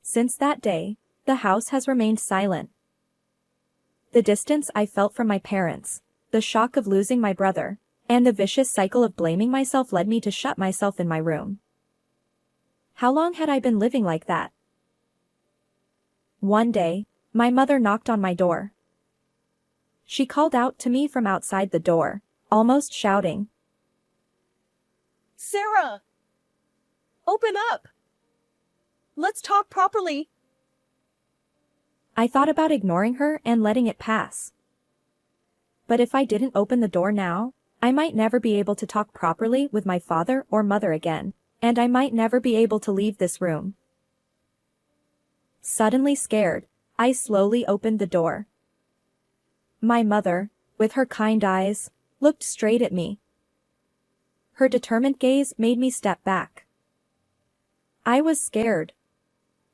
Since that day, the house has remained silent. The distance I felt from my parents, the shock of losing my brother, and the vicious cycle of blaming myself led me to shut myself in my room. How long had I been living like that? One day, my mother knocked on my door. She called out to me from outside the door, almost shouting, Sarah! Open up! Let's talk properly. I thought about ignoring her and letting it pass. But if I didn't open the door now, I might never be able to talk properly with my father or mother again, and I might never be able to leave this room. Suddenly scared, I slowly opened the door. My mother, with her kind eyes, looked straight at me. Her determined gaze made me step back. I was scared.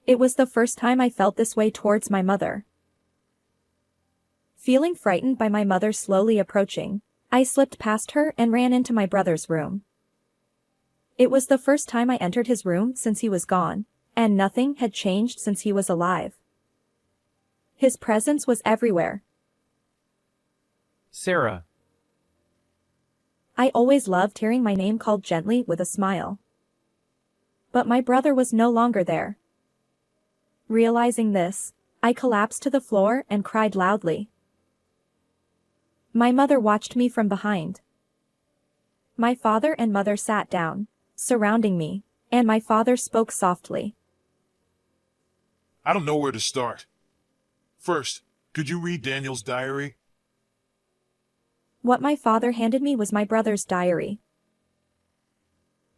It was the first time I felt this way towards my mother. Feeling frightened by my mother slowly approaching, I slipped past her and ran into my brother's room. It was the first time I entered his room since he was gone, and nothing had changed since he was alive. His presence was everywhere. Sarah. I always loved hearing my name called gently with a smile. But my brother was no longer there. Realizing this, I collapsed to the floor and cried loudly. My mother watched me from behind. My father and mother sat down, surrounding me, and my father spoke softly. I don't know where to start. First, could you read Daniel's diary? What my father handed me was my brother's diary.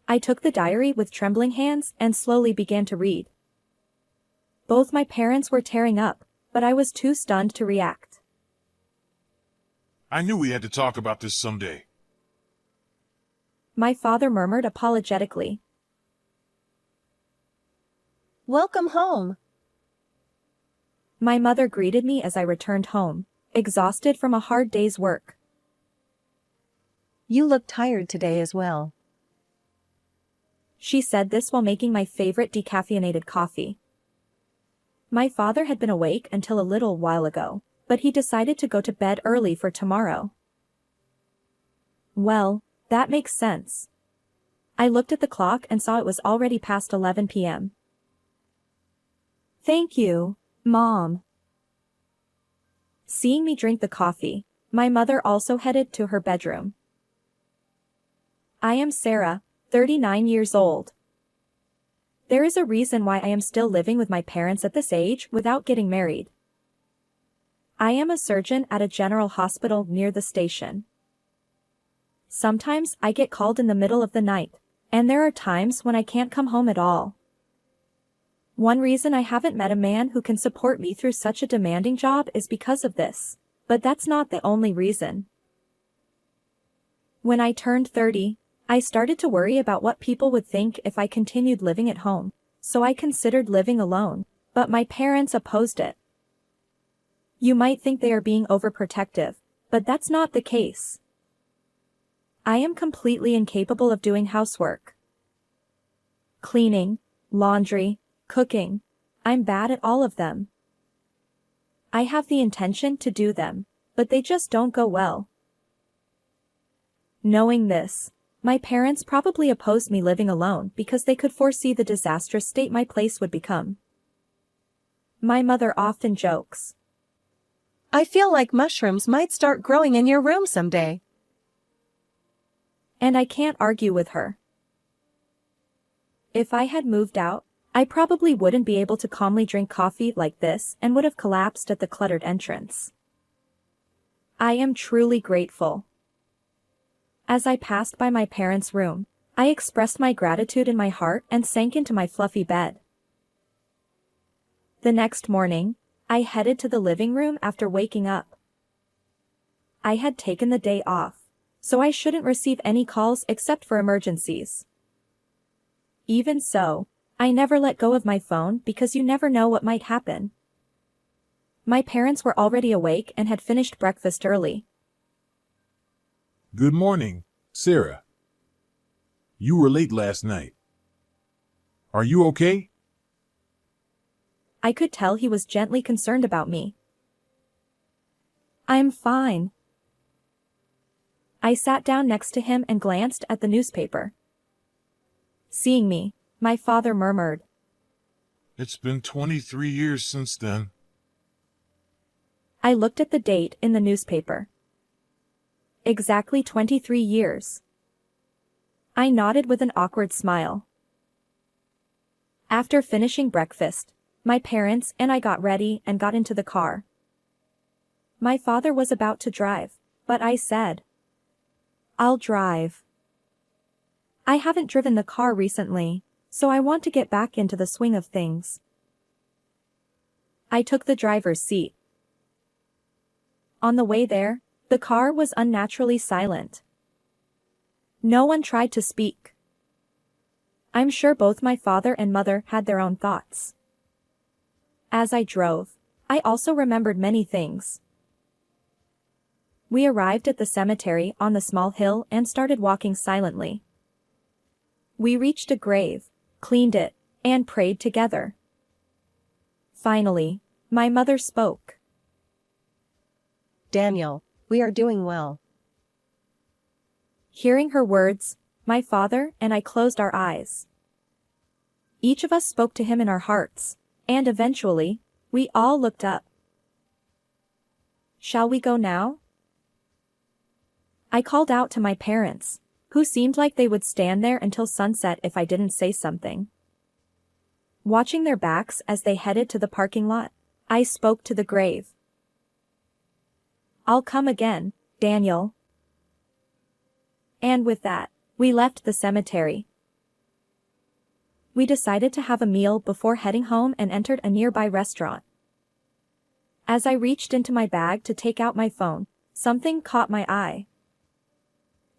I took the diary with trembling hands and slowly began to read. Both my parents were tearing up, but I was too stunned to react. I knew we had to talk about this someday. My father murmured apologetically. Welcome home. My mother greeted me as I returned home, exhausted from a hard day's work. You look tired today as well. She said this while making my favorite decaffeinated coffee. My father had been awake until a little while ago, but he decided to go to bed early for tomorrow. Well, that makes sense. I looked at the clock and saw it was already past 11 p.m. Thank you, Mom. Seeing me drink the coffee, my mother also headed to her bedroom. I am Sarah, 39 years old. There is a reason why I am still living with my parents at this age without getting married. I am a surgeon at a general hospital near the station. Sometimes I get called in the middle of the night, and there are times when I can't come home at all. One reason I haven't met a man who can support me through such a demanding job is because of this, but that's not the only reason. When I turned 30, I started to worry about what people would think if I continued living at home, so I considered living alone, but my parents opposed it. You might think they are being overprotective, but that's not the case. I am completely incapable of doing housework. Cleaning, laundry, cooking, I'm bad at all of them. I have the intention to do them, but they just don't go well. Knowing this, my parents probably opposed me living alone because they could foresee the disastrous state my place would become. My mother often jokes. I feel like mushrooms might start growing in your room someday. And I can't argue with her. If I had moved out, I probably wouldn't be able to calmly drink coffee like this and would have collapsed at the cluttered entrance. I am truly grateful. As I passed by my parents' room, I expressed my gratitude in my heart and sank into my fluffy bed. The next morning, I headed to the living room after waking up. I had taken the day off, so I shouldn't receive any calls except for emergencies. Even so, I never let go of my phone because you never know what might happen. My parents were already awake and had finished breakfast early. Good morning, Sarah. You were late last night. Are you okay? I could tell he was gently concerned about me. I'm fine. I sat down next to him and glanced at the newspaper. Seeing me, my father murmured. It's been 23 years since then. I looked at the date in the newspaper. Exactly 23 years. I nodded with an awkward smile. After finishing breakfast, my parents and I got ready and got into the car. My father was about to drive, but I said, I'll drive. I haven't driven the car recently, so I want to get back into the swing of things. I took the driver's seat. On the way there, the car was unnaturally silent. No one tried to speak. I'm sure both my father and mother had their own thoughts. As I drove, I also remembered many things. We arrived at the cemetery on the small hill and started walking silently. We reached a grave, cleaned it, and prayed together. Finally, my mother spoke. Daniel, we are doing well. Hearing her words, my father and I closed our eyes. Each of us spoke to him in our hearts, and eventually, we all looked up. Shall we go now? I called out to my parents, who seemed like they would stand there until sunset if I didn't say something. Watching their backs as they headed to the parking lot, I spoke to the grave. I'll come again, Daniel. And with that, we left the cemetery. We decided to have a meal before heading home and entered a nearby restaurant. As I reached into my bag to take out my phone, something caught my eye.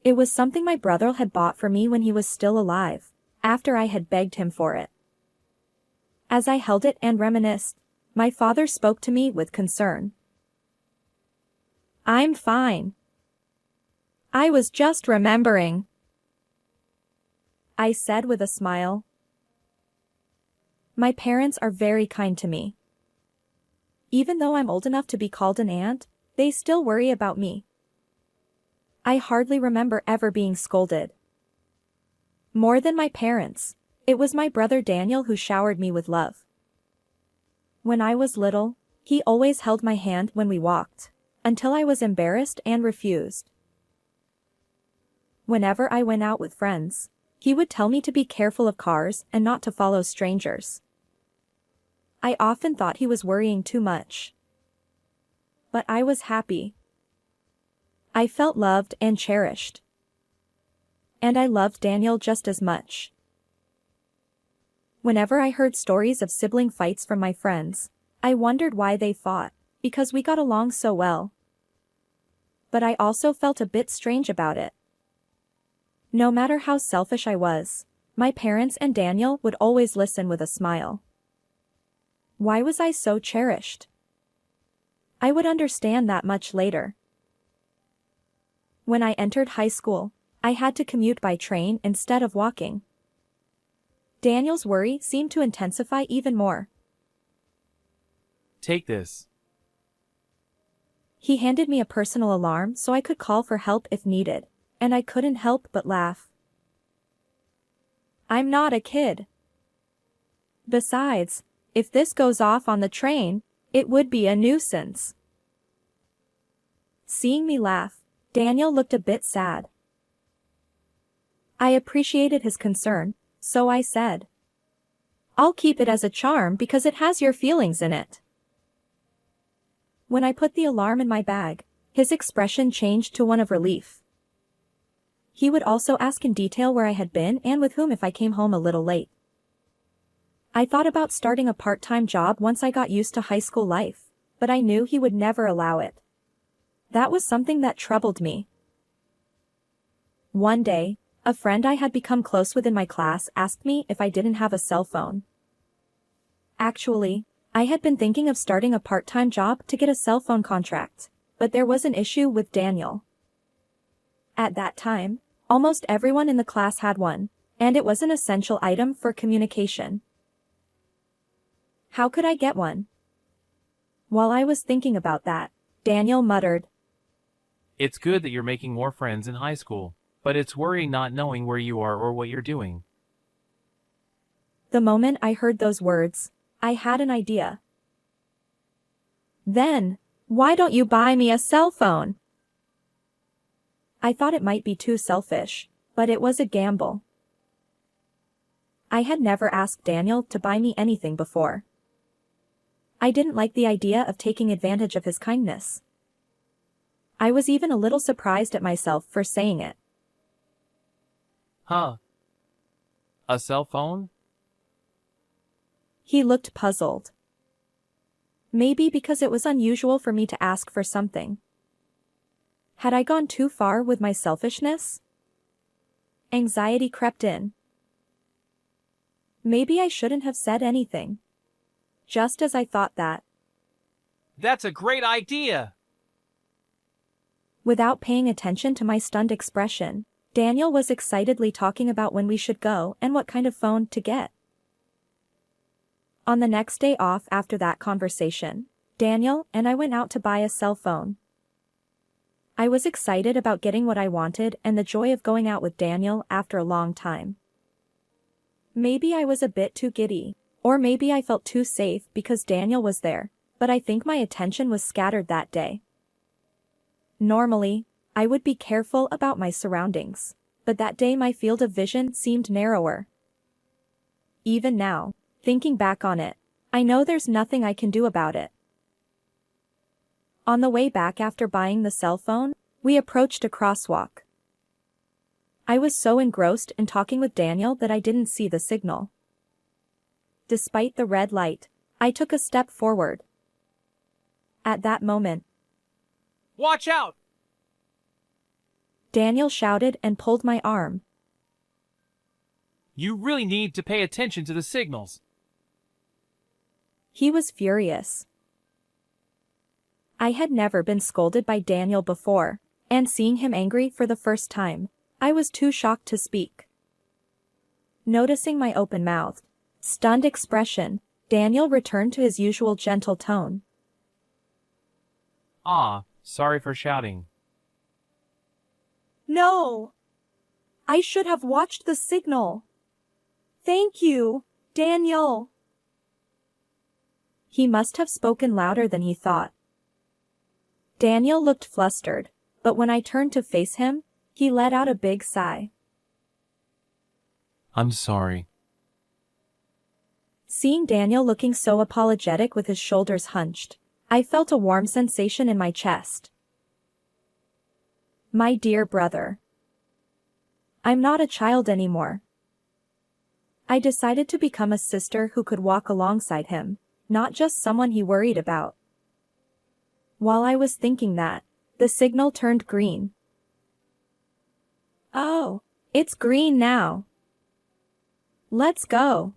It was something my brother had bought for me when he was still alive, after I had begged him for it. As I held it and reminisced, my father spoke to me with concern. I'm fine. I was just remembering, I said with a smile. My parents are very kind to me. Even though I'm old enough to be called an aunt, they still worry about me. I hardly remember ever being scolded. More than my parents, it was my brother Daniel who showered me with love. When I was little, he always held my hand when we walked, until I was embarrassed and refused. Whenever I went out with friends, he would tell me to be careful of cars and not to follow strangers. I often thought he was worrying too much. But I was happy. I felt loved and cherished. And I loved Daniel just as much. Whenever I heard stories of sibling fights from my friends, I wondered why they fought, because we got along so well. But I also felt a bit strange about it. No matter how selfish I was, my parents and Daniel would always listen with a smile. Why was I so cherished? I would understand that much later. When I entered high school, I had to commute by train instead of walking. Daniel's worry seemed to intensify even more. Take this. He handed me a personal alarm so I could call for help if needed, and I couldn't help but laugh. I'm not a kid. Besides, if this goes off on the train, it would be a nuisance. Seeing me laugh, Daniel looked a bit sad. I appreciated his concern, so I said, I'll keep it as a charm because it has your feelings in it. When I put the alarm in my bag, his expression changed to one of relief. He would also ask in detail where I had been and with whom if I came home a little late. I thought about starting a part-time job once I got used to high school life, but I knew he would never allow it. That was something that troubled me. One day, a friend I had become close with in my class asked me if I didn't have a cell phone. Actually, I had been thinking of starting a part-time job to get a cell phone contract, but there was an issue with Daniel. At that time, almost everyone in the class had one, and it was an essential item for communication. How could I get one? While I was thinking about that, Daniel muttered, It's good that you're making more friends in high school, but it's worrying not knowing where you are or what you're doing. The moment I heard those words, I had an idea. Then, why don't you buy me a cell phone? I thought it might be too selfish, but it was a gamble. I had never asked Daniel to buy me anything before. I didn't like the idea of taking advantage of his kindness. I was even a little surprised at myself for saying it. Huh? A cell phone? He looked puzzled. Maybe because it was unusual for me to ask for something. Had I gone too far with my selfishness? Anxiety crept in. Maybe I shouldn't have said anything. Just as I thought that. That's a great idea! Without paying attention to my stunned expression, Daniel was excitedly talking about when we should go and what kind of phone to get. On the next day off after that conversation, Daniel and I went out to buy a cell phone. I was excited about getting what I wanted and the joy of going out with Daniel after a long time. Maybe I was a bit too giddy, or maybe I felt too safe because Daniel was there, but I think my attention was scattered that day. Normally, I would be careful about my surroundings, but that day my field of vision seemed narrower. Even now, thinking back on it, I know there's nothing I can do about it. On the way back after buying the cell phone, we approached a crosswalk. I was so engrossed in talking with Daniel that I didn't see the signal. Despite the red light, I took a step forward. At that moment, Watch out! Daniel shouted and pulled my arm. You really need to pay attention to the signals. He was furious. I had never been scolded by Daniel before, and seeing him angry for the first time, I was too shocked to speak. Noticing my open-mouthed, stunned expression, Daniel returned to his usual gentle tone. Sorry for shouting. No! I should have watched the signal. Thank you, Daniel. He must have spoken louder than he thought. Daniel looked flustered, but when I turned to face him, he let out a big sigh. I'm sorry. Seeing Daniel looking so apologetic with his shoulders hunched, I felt a warm sensation in my chest. My dear brother. I'm not a child anymore. I decided to become a sister who could walk alongside him, not just someone he worried about. While I was thinking that, the signal turned green. Oh, it's green now. Let's go.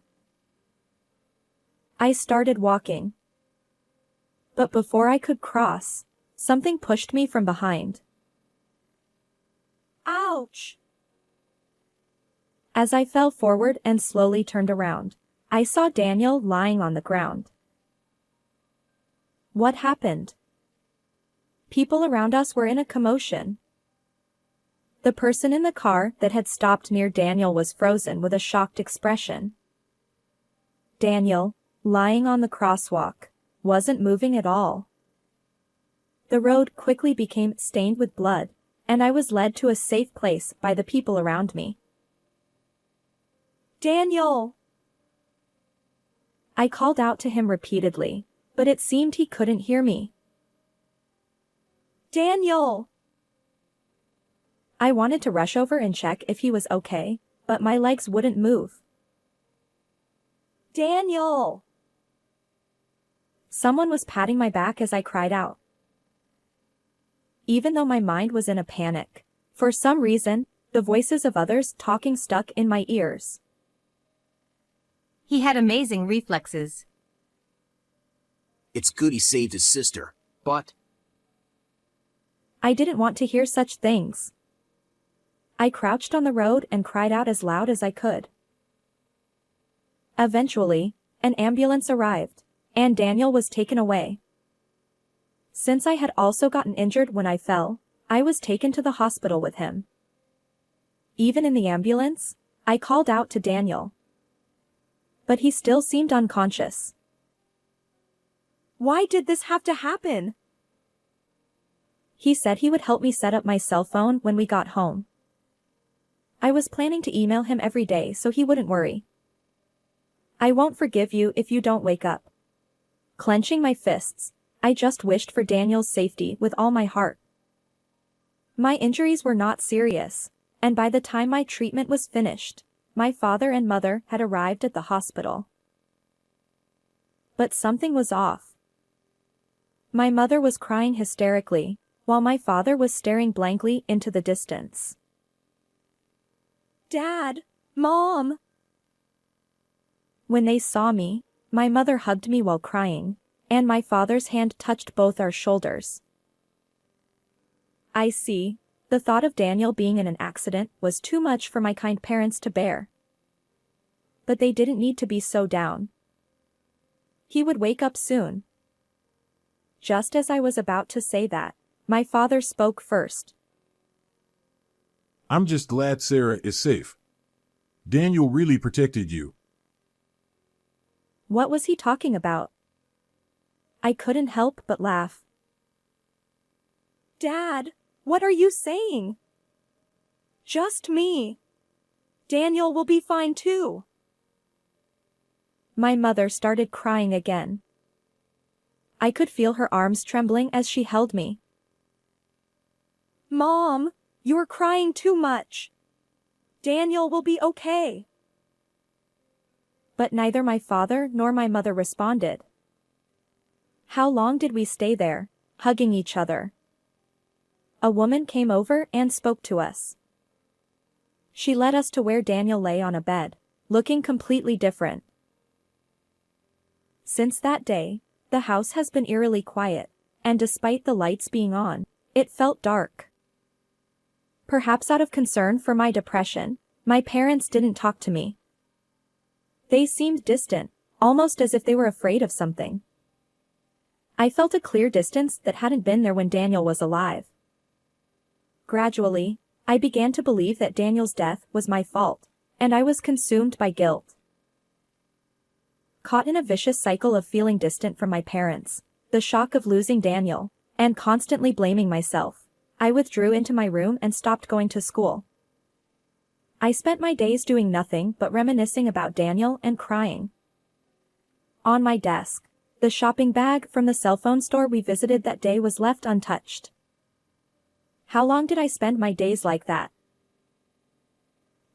I started walking. But before I could cross, something pushed me from behind. Ouch! As I fell forward and slowly turned around, I saw Daniel lying on the ground. What happened? People around us were in a commotion. The person in the car that had stopped near Daniel was frozen with a shocked expression. Daniel, lying on the crosswalk, wasn't moving at all. The road quickly became stained with blood, and I was led to a safe place by the people around me. Daniel! I called out to him repeatedly, but it seemed he couldn't hear me. Daniel! I wanted to rush over and check if he was okay, but my legs wouldn't move. Daniel! Someone was patting my back as I cried out. Even though my mind was in a panic, for some reason, the voices of others talking stuck in my ears. He had amazing reflexes. It's good he saved his sister, but... I didn't want to hear such things. I crouched on the road and cried out as loud as I could. Eventually, an ambulance arrived. and Daniel was taken away. Since I had also gotten injured when I fell, I was taken to the hospital with him. Even in the ambulance, I called out to Daniel. But he still seemed unconscious. Why did this have to happen? He said he would help me set up my cell phone when we got home. I was planning to email him every day so he wouldn't worry. I won't forgive you if you don't wake up. Clenching my fists, I just wished for Daniel's safety with all my heart. My injuries were not serious, and by the time my treatment was finished, my father and mother had arrived at the hospital. But something was off. My mother was crying hysterically, while my father was staring blankly into the distance. Dad! Mom! When they saw me, my mother hugged me while crying, and my father's hand touched both our shoulders. I see. The thought of Daniel being in an accident was too much for my kind parents to bear. But they didn't need to be so down. He would wake up soon. Just as I was about to say that, my father spoke first. I'm just glad Sarah is safe. Daniel really protected you. What was he talking about? I couldn't help but laugh. Dad, what are you saying? Just me. Daniel will be fine too. My mother started crying again. I could feel her arms trembling as she held me. Mom, you're crying too much. Daniel will be okay. But neither my father nor my mother responded. How long did we stay there, hugging each other? A woman came over and spoke to us. She led us to where Daniel lay on a bed, looking completely different. Since that day, the house has been eerily quiet, and despite the lights being on, it felt dark. Perhaps out of concern for my depression, my parents didn't talk to me. They seemed distant, almost as if they were afraid of something. I felt a clear distance that hadn't been there when Daniel was alive. Gradually, I began to believe that Daniel's death was my fault, and I was consumed by guilt. Caught in a vicious cycle of feeling distant from my parents, the shock of losing Daniel, and constantly blaming myself, I withdrew into my room and stopped going to school. I spent my days doing nothing but reminiscing about Daniel and crying. On my desk, the shopping bag from the cell phone store we visited that day was left untouched. How long did I spend my days like that?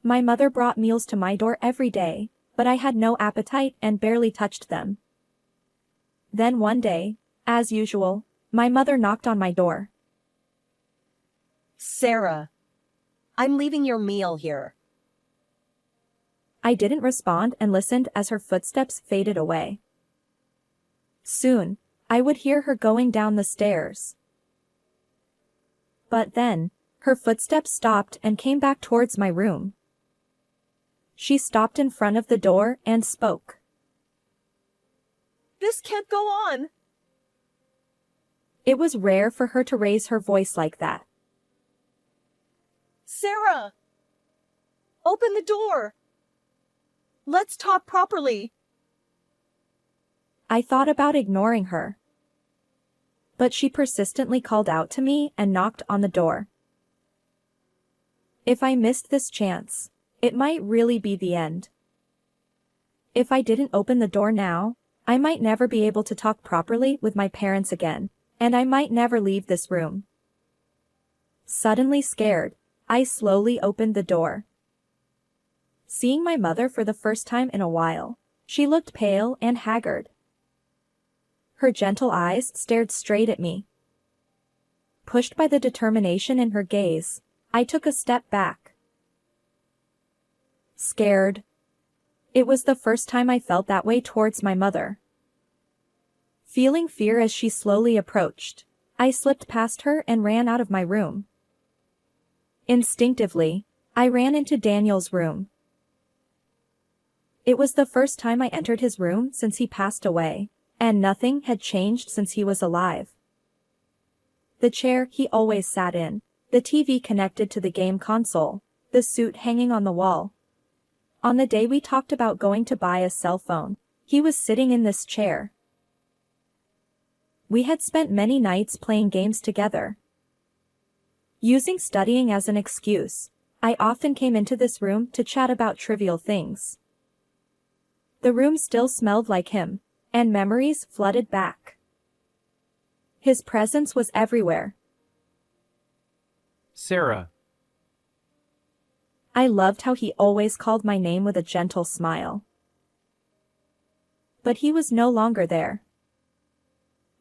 My mother brought meals to my door every day, but I had no appetite and barely touched them. Then one day, as usual, my mother knocked on my door. Sarah, I'm leaving your meal here. I didn't respond and listened as her footsteps faded away. Soon, I would hear her going down the stairs. But then, her footsteps stopped and came back towards my room. She stopped in front of the door and spoke. This can't go on. It was rare for her to raise her voice like that. Sarah! Open the door! Let's talk properly. I thought about ignoring her. But she persistently called out to me and knocked on the door. If I missed this chance, it might really be the end. If I didn't open the door now, I might never be able to talk properly with my parents again, and I might never leave this room. Suddenly scared, I slowly opened the door. Seeing my mother for the first time in a while, she looked pale and haggard. Her gentle eyes stared straight at me. Pushed by the determination in her gaze, I took a step back. Scared. It was the first time I felt that way towards my mother. Feeling fear as she slowly approached, I slipped past her and ran out of my room. Instinctively, I ran into Daniel's room. It was the first time I entered his room since he passed away, And nothing had changed since he was alive. The chair he always sat in, the TV connected to the game console, the suit hanging on the wall. On the day we talked about going to buy a cell phone, he was sitting in this chair. We had spent many nights playing games together. Using studying as an excuse, I often came into this room to chat about trivial things. The room still smelled like him, and memories flooded back. His presence was everywhere. Sarah. I loved how he always called my name with a gentle smile. But he was no longer there.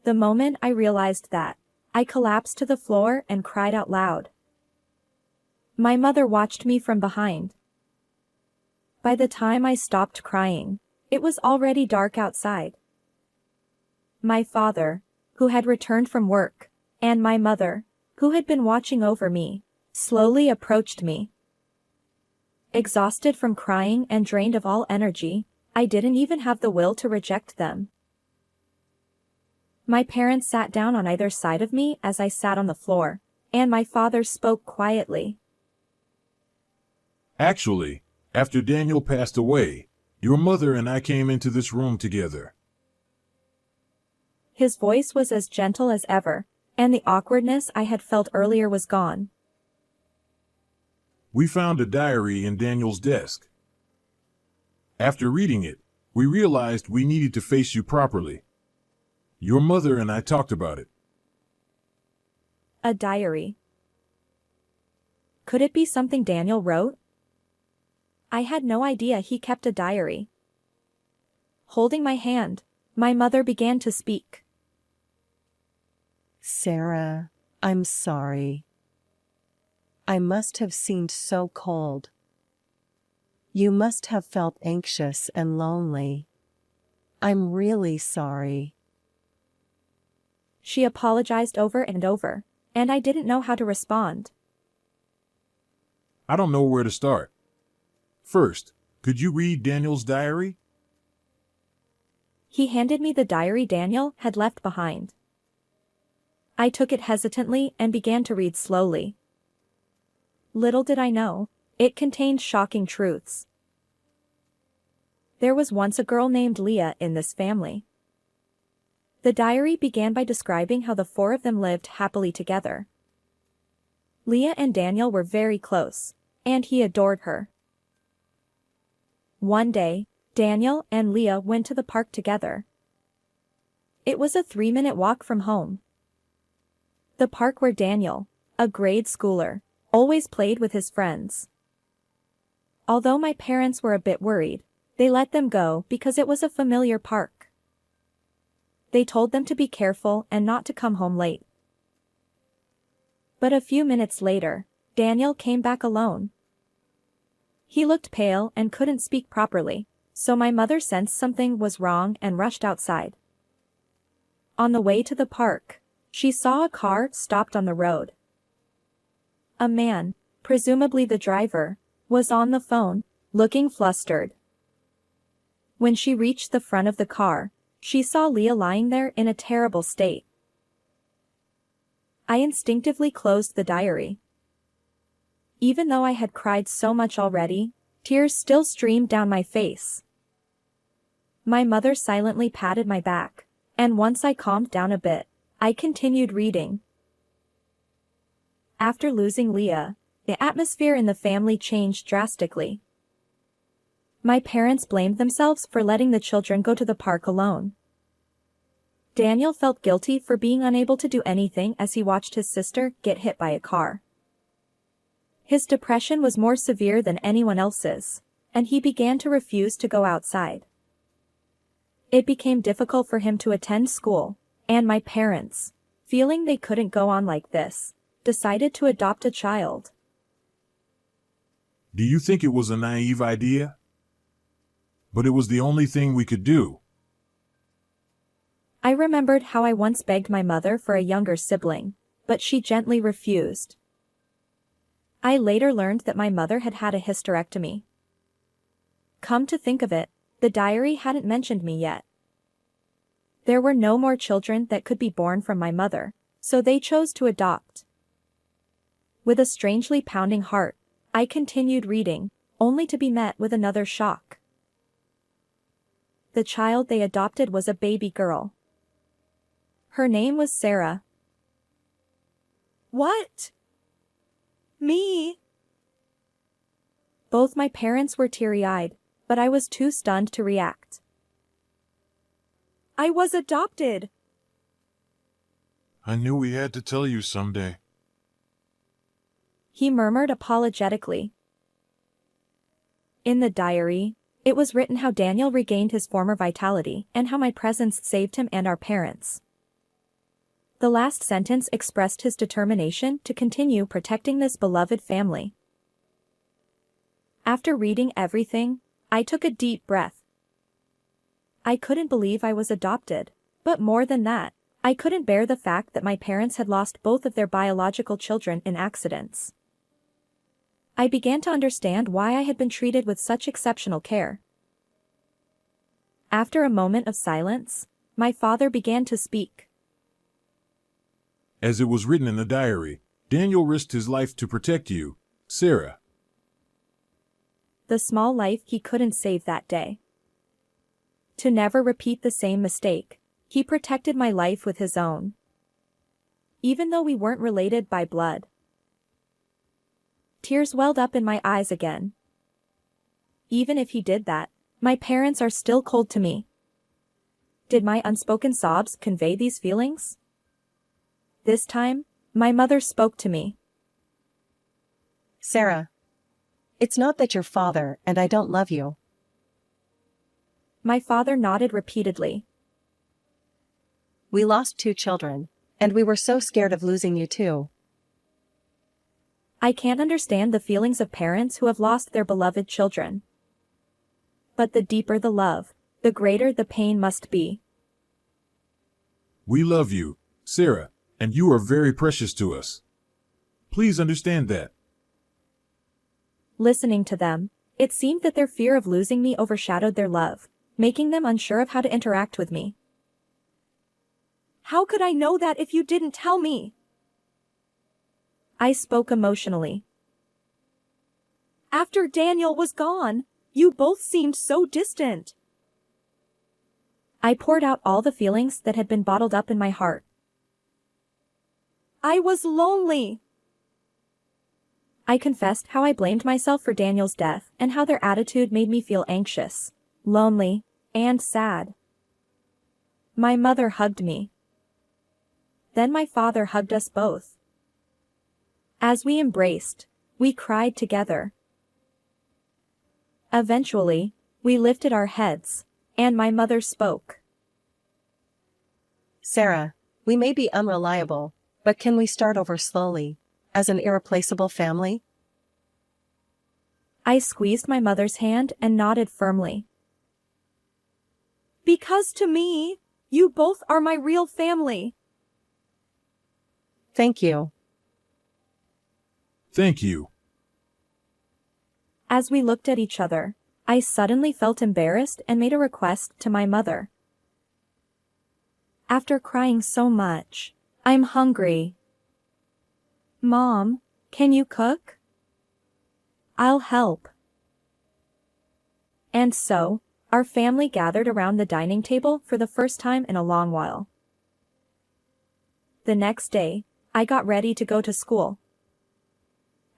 The moment I realized that, I collapsed to the floor and cried out loud. My mother watched me from behind. By the time I stopped crying, it was already dark outside. My father, who had returned from work, and my mother, who had been watching over me, slowly approached me. Exhausted from crying and drained of all energy, I didn't even have the will to reject them. My parents sat down on either side of me as I sat on the floor, and my father spoke quietly. Actually, after Daniel passed away, your mother and I came into this room together. His voice was as gentle as ever, and the awkwardness I had felt earlier was gone. We found a diary in Daniel's desk. After reading it, we realized we needed to face you properly. Your mother and I talked about it. A diary. Could it be something Daniel wrote? I had no idea he kept a diary. Holding my hand, my mother began to speak. Sarah, I'm sorry. I must have seemed so cold. You must have felt anxious and lonely. I'm really sorry. She apologized over and over, and I didn't know how to respond. I don't know where to start. First, could you read Daniel's diary? He handed me the diary Daniel had left behind. I took it hesitantly and began to read slowly. Little did I know, it contained shocking truths. There was once a girl named Leah in this family. The diary began by describing how the four of them lived happily together. Leah and Daniel were very close, and he adored her. One day, Daniel and Leah went to the park together. It was a 3-minute walk from home. The park where Daniel, a grade schooler, always played with his friends. Although my parents were a bit worried, they let them go because it was a familiar park. They told them to be careful and not to come home late. But a few minutes later, Daniel came back alone. He looked pale and couldn't speak properly, so my mother sensed something was wrong and rushed outside. On the way to the park, she saw a car stopped on the road. A man, presumably the driver, was on the phone, looking flustered. When she reached the front of the car, she saw Leah lying there in a terrible state. I instinctively closed the diary. Even though I had cried so much already, tears still streamed down my face. My mother silently patted my back, and once I calmed down a bit, I continued reading. After losing Leah, the atmosphere in the family changed drastically. My parents blamed themselves for letting the children go to the park alone. Daniel felt guilty for being unable to do anything as he watched his sister get hit by a car. His depression was more severe than anyone else's, and he began to refuse to go outside. It became difficult for him to attend school, and my parents, feeling they couldn't go on like this, decided to adopt a child. Do you think it was a naive idea? But it was the only thing we could do. I remembered how I once begged my mother for a younger sibling, but she gently refused. I later learned that my mother had had a hysterectomy. Come to think of it, the diary hadn't mentioned me yet. There were no more children that could be born from my mother, so they chose to adopt. With a strangely pounding heart, I continued reading, only to be met with another shock. The child they adopted was a baby girl. Her name was Sarah. What? Me? Both my parents were teary-eyed, but I was too stunned to react. I was adopted. I knew we had to tell you someday. He murmured apologetically. In the diary, it was written how Daniel regained his former vitality and how my presence saved him and our parents. The last sentence expressed his determination to continue protecting this beloved family. After reading everything, I took a deep breath. I couldn't believe I was adopted, but more than that, I couldn't bear the fact that my parents had lost both of their biological children in accidents. I began to understand why I had been treated with such exceptional care. After a moment of silence, my father began to speak. As it was written in the diary, Daniel risked his life to protect you, Sarah. The small life he couldn't save that day. To never repeat the same mistake, he protected my life with his own. Even though we weren't related by blood. Tears welled up in my eyes again. Even if he did that, my parents are still cold to me. Did my unspoken sobs convey these feelings? This time, my mother spoke to me. Sarah, it's not that you're father and I don't love you. My father nodded repeatedly. We lost 2 children, and we were so scared of losing you too. I can't understand the feelings of parents who have lost their beloved children. But the deeper the love, the greater the pain must be. We love you, Sarah, and you are very precious to us. Please understand that. Listening to them, it seemed that their fear of losing me overshadowed their love, making them unsure of how to interact with me. How could I know that if you didn't tell me? I spoke emotionally. After Daniel was gone, you both seemed so distant. I poured out all the feelings that had been bottled up in my heart. I was lonely. I confessed how I blamed myself for Daniel's death and how their attitude made me feel anxious, lonely, and sad. My mother hugged me. Then my father hugged us both. As we embraced, we cried together. Eventually, we lifted our heads, and my mother spoke. Sarah, we may be unreliable, but can we start over slowly, as an irreplaceable family? I squeezed my mother's hand and nodded firmly. Because to me, you both are my real family. Thank you. Thank you. As we looked at each other, I suddenly felt embarrassed and made a request to my mother. After crying so much, I'm hungry. Mom, can you cook? I'll help. And so, our family gathered around the dining table for the first time in a long while. The next day, I got ready to go to school.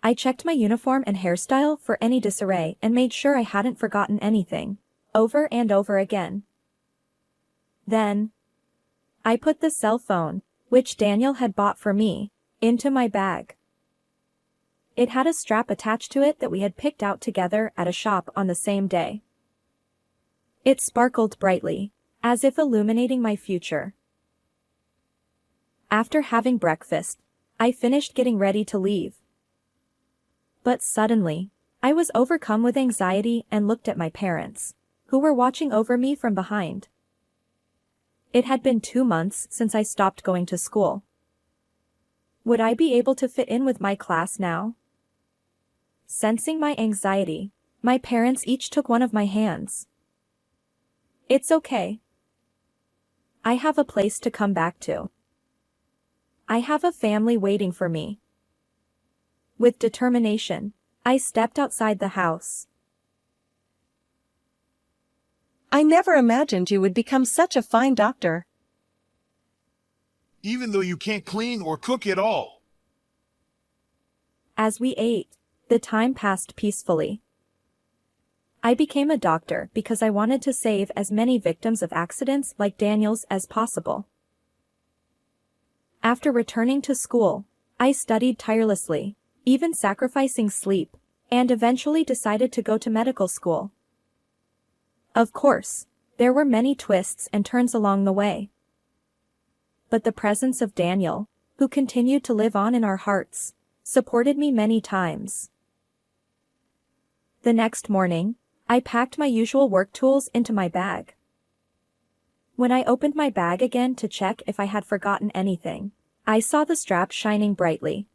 I checked my uniform and hairstyle for any disarray and made sure I hadn't forgotten anything, over and over again. Then, I put the cell phone, which Daniel had bought for me, into my bag. It had a strap attached to it that we had picked out together at a shop on the same day. It sparkled brightly, as if illuminating my future. After having breakfast, I finished getting ready to leave. But suddenly, I was overcome with anxiety and looked at my parents, who were watching over me from behind. It had been 2 months since I stopped going to school. Would I be able to fit in with my class now? Sensing my anxiety, my parents each took one of my hands. It's okay. I have a place to come back to. I have a family waiting for me. With determination, I stepped outside the house. I never imagined you would become such a fine doctor. Even though you can't clean or cook at all. As we ate, the time passed peacefully. I became a doctor because I wanted to save as many victims of accidents like Daniel's as possible. After returning to school, I studied tirelessly, even sacrificing sleep, and eventually decided to go to medical school. Of course, there were many twists and turns along the way. But the presence of Daniel, who continued to live on in our hearts, supported me many times. The next morning, I packed my usual work tools into my bag. When I opened my bag again to check if I had forgotten anything, I saw the strap shining brightly.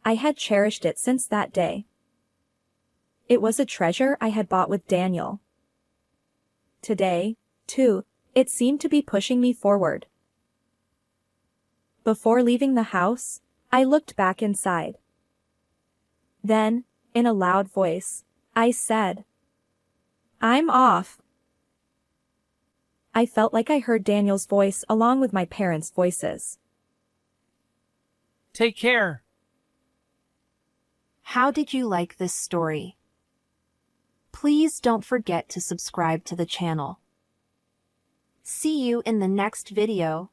I had cherished it since that day. It was a treasure I had bought with Daniel. Today, too, it seemed to be pushing me forward. Before leaving the house, I looked back inside. Then, in a loud voice, I said, "I'm off." I felt like I heard Daniel's voice along with my parents' voices. Take care. How did you like this story? Please don't forget to subscribe to the channel. See you in the next video.